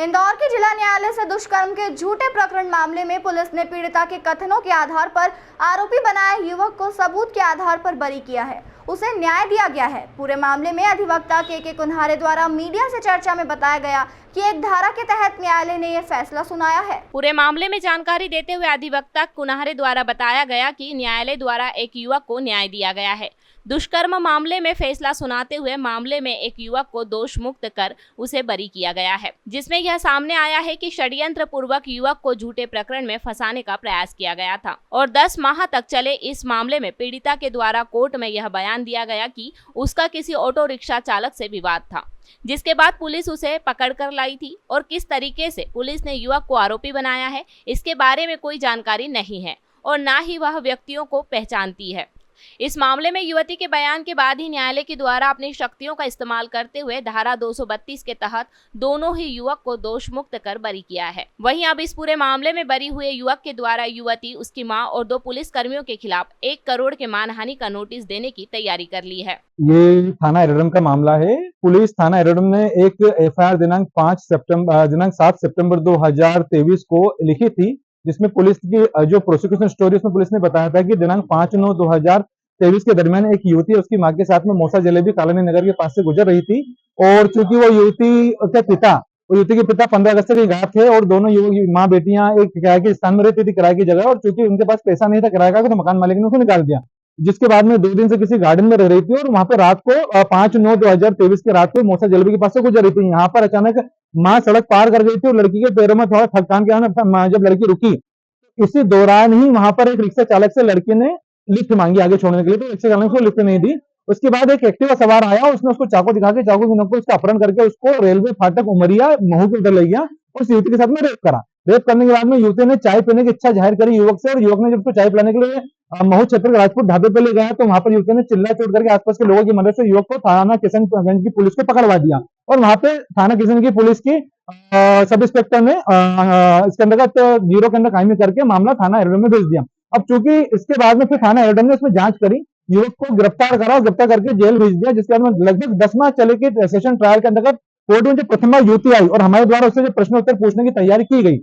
इंदौर के जिला न्यायालय से दुष्कर्म के झूठे प्रकरण मामले में पुलिस ने पीड़िता के कथनों के आधार पर आरोपी बनाए युवक को सबूत के आधार पर बरी किया है। उसे न्याय दिया गया है। पूरे मामले में अधिवक्ता के कुन्हारे द्वारा मीडिया से चर्चा में बताया गया कि एक धारा के तहत न्यायालय ने यह फैसला सुनाया है। पूरे मामले में जानकारी देते हुए अधिवक्ता कुन्हारे द्वारा बताया गया कि न्यायालय द्वारा एक युवक को न्याय दिया गया है। दुष्कर्म मामले में फैसला सुनाते हुए मामले में एक युवक को दोष मुक्त कर उसे बरी किया गया है, जिसमें यह सामने आया है कि षड्यंत्र पूर्वक युवक को झूठे प्रकरण में फंसाने का प्रयास किया गया था और 10 माह तक चले इस मामले में पीड़िता के द्वारा कोर्ट में यह बयान दिया गया कि उसका किसी ऑटो रिक्शा चालक से विवाद था, जिसके बाद पुलिस उसे पकड़ कर लाई थी और किस तरीके से पुलिस ने युवक को आरोपी बनाया है इसके बारे में कोई जानकारी नहीं है और न ही वह व्यक्तियों को पहचानती है। इस मामले में युवती के बयान के बाद ही न्यायालय के द्वारा अपनी शक्तियों का इस्तेमाल करते हुए धारा 232 के तहत दोनों ही युवक को दोष मुक्त कर बरी किया है। वहीं अब इस पूरे मामले में बरी हुए युवक के द्वारा युवती, उसकी मां और 2 पुलिस कर्मियों के खिलाफ 1 करोड़ के मानहानि का नोटिस देने की तैयारी कर ली है। ये थाना एरोडम का मामला है। पुलिस थाना एरोडम ने एक एफआईआर दिनांक 7 सितंबर 2023 को लिखी थी, जिसमें पुलिस की जो प्रोसिक्यूशन स्टोरी उसमें पुलिस ने बताया था कि दिनांक 5/9/2023 के दरमियान एक युवती उसकी मां के साथ में मौसा जलेबी कॉलोनी नगर के पास से गुजर रही थी और चूंकि वो युवती के पिता 15 अगस्त के गायब थे और दोनों माँ बेटियां एक किराए के स्थान में रहती थी, किराए की जगह, और चूंकि उनके पास पैसा नहीं था किराए का, तो मकान मालिक ने उसको निकाल दिया, जिसके बाद में 2 दिन से किसी गार्डन में रह रही थी और वहां पर रात को 5/9/2023 की रात को मौसा जलेबी के पास से गुजर रही थी। यहाँ पर अचानक माँ सड़क पार कर गई थी और लड़की के पैरों में थोड़ा थकान के कारण जब लड़की रुकी, इसी दौरान ही वहां पर एक रिक्शा चालक से लड़की ने लिफ्ट मांगी आगे छोड़ने के लिए, तो रिक्शा चालक को लिफ्ट नहीं दी। उसके बाद एक एक्टिवा सवार आया, उसने उसको चाकू दिखा के चाकू की नोक पर उसका अपहरण करके उसको रेलवे फाटक उमरिया महू के उधर ले गया और उस युवती के साथ में रेप करा। रेप करने के बाद में युवती ने चाय पीने की इच्छा जाहिर करी युवक से, और युवक ने जब उसको चाय पिलाने के लिए महू क्षेत्र के राजपूत ढाबे पे ले गया तो वहां पर युवती ने चिल्ला चोट करके आसपास के लोगों की मदद से युवक को थाना किशनगंज की पुलिस को पकड़वा दिया और वहां पे थाना किशनगंज की पुलिस की सब इंस्पेक्टर ने इसके अंतर्गत जीरो के अंदर कायमी करके मामला थाना एरोडम में भेज दिया। अब चूंकि इसके बाद में फिर थाना एरोडम ने उसमें जांच करी, युवक को गिरफ्तार करा, गिरफ्तार करके जेल भेज दिया, जिसके बाद में लगभग 10 माह चले के सेशन ट्रायल के अंतर्गत कोर्ट में जो प्रथम बार युवती आई और हमारे द्वारा उससे जो प्रश्न उत्तर पूछने की तैयारी की गई,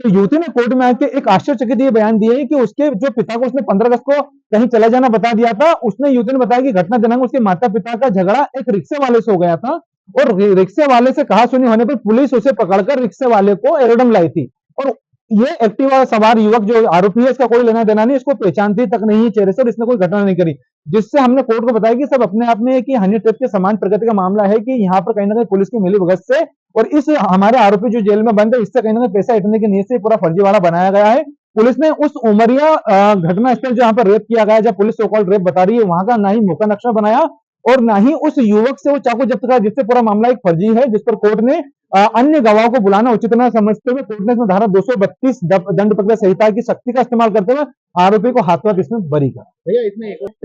तो युवती ने कोर्ट में आके एक आश्चर्यचकित ये बयान दिया है कि उसके जो पिता को उसने 15 अगस्त को कहीं चला जाना बता दिया था। उसने युवती ने बताया कि घटना दिनांक उसके माता पिता का झगड़ा एक रिक्शे वाले से हो गया था और रिक्शे वाले से कहा सुनी होने पर पुलिस उसे पकड़कर रिक्शे वाले को एरोडम लाई थी और ये एक्टिवा सवार युवक जो आरोपी है इसका कोई लेना देना नहीं, इसको पहचानती तक नहीं है चेहरे से और इसने कोई घटना नहीं करी, जिससे हमने कोर्ट को बताया कि सब अपने आप में कि हनी ट्रैप के समान प्रगति का मामला है कि यहाँ पर कहीं ना कहीं पुलिस की मिलीभगत से और इस हमारे आरोपी जो जेल में बंद है इससे कहीं ना कहीं पैसा इतने की नीयत से पूरा फर्जीवाड़ा बनाया गया है। पुलिस ने उस उमरिया घटना स्थल जहां पर रेप किया गया, जब पुलिस सो कॉल्ड रेप बता रही है, वहां का ना ही मौका नक्शा बनाया और ना ही उस युवक से वो चाकू जब्त करा, जिससे पूरा मामला एक फर्जी है, जिस पर कोर्ट ने अन्य गवाहों को बुलाना उचित न समझते हुए कोर्ट ने इसमें धारा 232 दंड प्रक्रिया संहिता की सख्ती का इस्तेमाल करते हुए आरोपी को हाथों इसमें बरी करा। भैया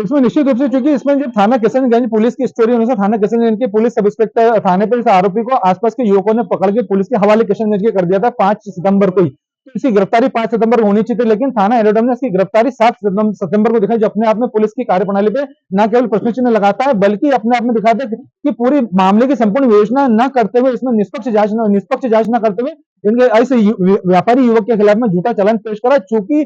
इसमें निश्चित रूप से चूंकि इसमें जो थाना किशनगंज पुलिस की स्टोरी अनुसार थाना किशनगंज के पुलिस सब इंस्पेक्टर थाने पर इस आरोपी को आसपास के युवकों ने पकड़ के पुलिस के हवाले किशनगंज के कर दिया था 5 सितंबर को ही। तो इसकी गिरफ्तारी 5 सितंबर होनी चाहिए थी, लेकिन थाना एरोडम ने इसकी गिरफ्तारी 7 सितंबर को दिखाई, जो अपने आप में पुलिस की कार्यप्रणाली पे न केवल प्रश्न चिन्ह लगाता है बल्कि अपने आप में दिखाता है कि पूरी मामले की संपूर्ण विवेचना न करते हुए, इसमें निष्पक्ष जांच न करते हुए इनके ऐसे व्यापारी युवक के खिलाफ में झूठा चालान पेश करा। चूंकि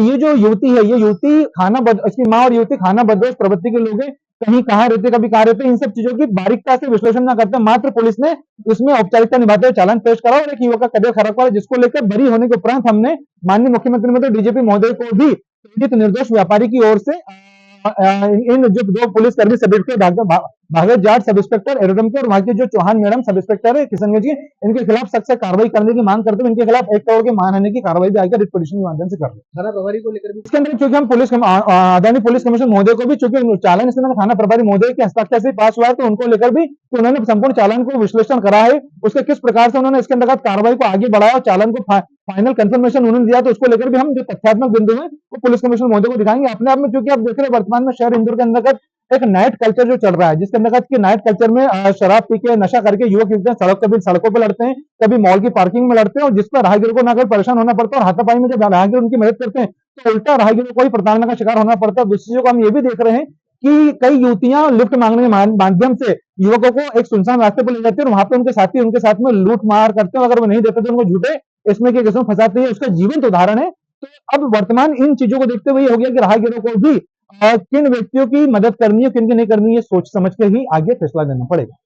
ये जो युवती है, ये युवती इसकी माँ और युवती खाना बदोश प्रवृत्ति के लोग हैं, कहीं कहाँ रहते कभी कहाँ रहते, इन सब चीजों की बारीकता से विश्लेषण न करते, मात्र पुलिस ने इसमें औपचारिकता निभाते हुए चालान पेश करा और एक युवक का कदर खराब करा, जिसको लेकर बरी होने के उपरांत हमने माननीय मुख्यमंत्री महोदय डीजीपी महोदय को भी पीड़ित निर्दोष व्यापारी की ओर से इन जो 2 पुलिसकर्मी sub inspector Bhagavat Jat sub inspector aerodrome के और वहां की जो चौहान मैडम सब इंस्पेक्टर है किशनगंज की, इनके खिलाफ सख्त से कार्रवाई करने की मांग करते हुए इनके खिलाफ 1 करोड़ की मानहानि की कार्रवाई भी आकर रिट पिटीशन के माध्यम से कर रहे थाना प्रभारी को लेकर भी। इसके अंदर चूंकि हम आदरणीय पुलिस कमिश्नर महोदय को भी चूंकि चालान इस थाना प्रभारी महोदय के हस्ताक्षर से पास हुआ है, तो उनको लेकर भी उन्होंने संपूर्ण चालान को विश्लेषण करा है, उसके किस प्रकार से उन्होंने इसके अंतर्गत कार्रवाई को आगे बढ़ाया और चालान को फाइनल कंफर्मेशन उन्होंने दिया, तो उसको लेकर भी हम जो तथ्यात्मक बिंदु है वो पुलिस कमिश्नर महोदय को दिखाएंगे। अपने आप में चूंकि आप देख रहे हैं वर्तमान में शहर इंदौर के अंतर्गत एक नाइट कल्चर जो चल रहा है, जिसके अंतर्गत की नाइट कल्चर में शराब पी के नशा करके युवक युवतियां सड़कों पर लड़ते हैं, कभी मॉल की पार्किंग में लड़ते हैं और जिस पर राहगीर को ना कर परेशान होना पड़ता है और हाथापाई में जब राहगीर उनकी मदद करते हैं तो उल्टा राहगीर को कोई प्रताड़ना का शिकार होना पड़ता है। दूसरी चीजों को हम ये भी देख रहे हैं कि कई युवतियां लिफ्ट मांगने के माध्यम से युवकों को एक सुनसान रास्ते पर ले जाती है और वहां पे उनके साथी उनके साथ में लूट मार करते हैं। अगर वो नहीं देते तो उनको झूठे इसमें के केसों में फंसाते हैं। उसका जीवंत उदाहरण है। तो अब वर्तमान इन चीजों को देखते हुए ये हो गया कि राहगीरों को भी किन व्यक्तियों की मदद करनी है, किन की नहीं करनी है, सोच समझ के ही आगे फैसला लेना पड़ेगा।